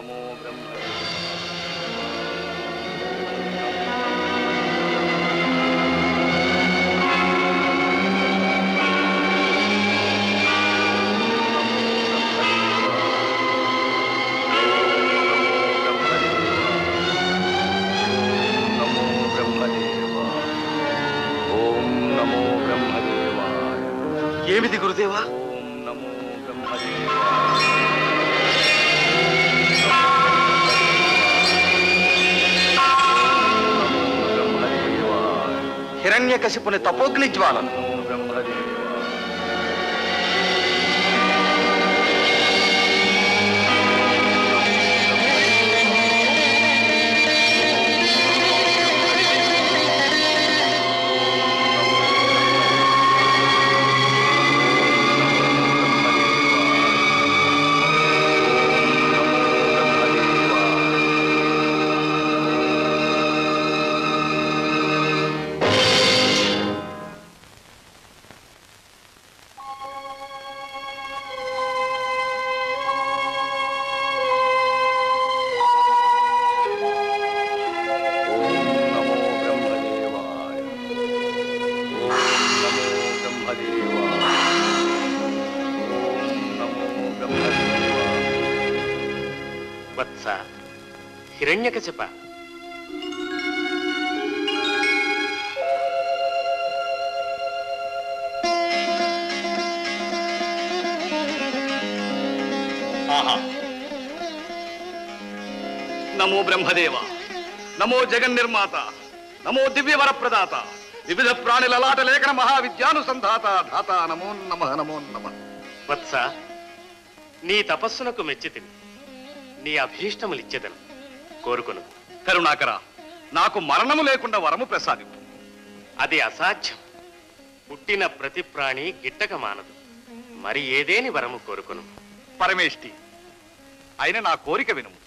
నమో బ్రహ్మ ఏమిది గురుదేవా? ఓం నమో బ్రహ్మదేవా. హిరణ్యకశిపుని తపోగ్ని జ్వాలలు. వత్స, హిరణ్యకశిప, నమో బ్రహ్మదేవ, నమో జగన్నిర్మాత, నమో దివ్యవర ప్రదాత, వివిధ ప్రాణుల లాట లేఖన మహావిద్యానుసంధాత ధాత, నమో నమ నమో నమ. వత్స, నీ తపస్సునకు మెచ్చితిని, నీ అభీష్టములిచ్చేదను, కోరుకొను. కరుణాకర, నాకు మరణము లేకుండా వరము ప్రసాదింపు. అది అసాధ్యం. పుట్టిన ప్రతి ప్రాణి గిట్టక మానదు. మరి ఏదేని వరము కోరుకొను. పరమేష్టి, అయిన నా కోరిక వినుము.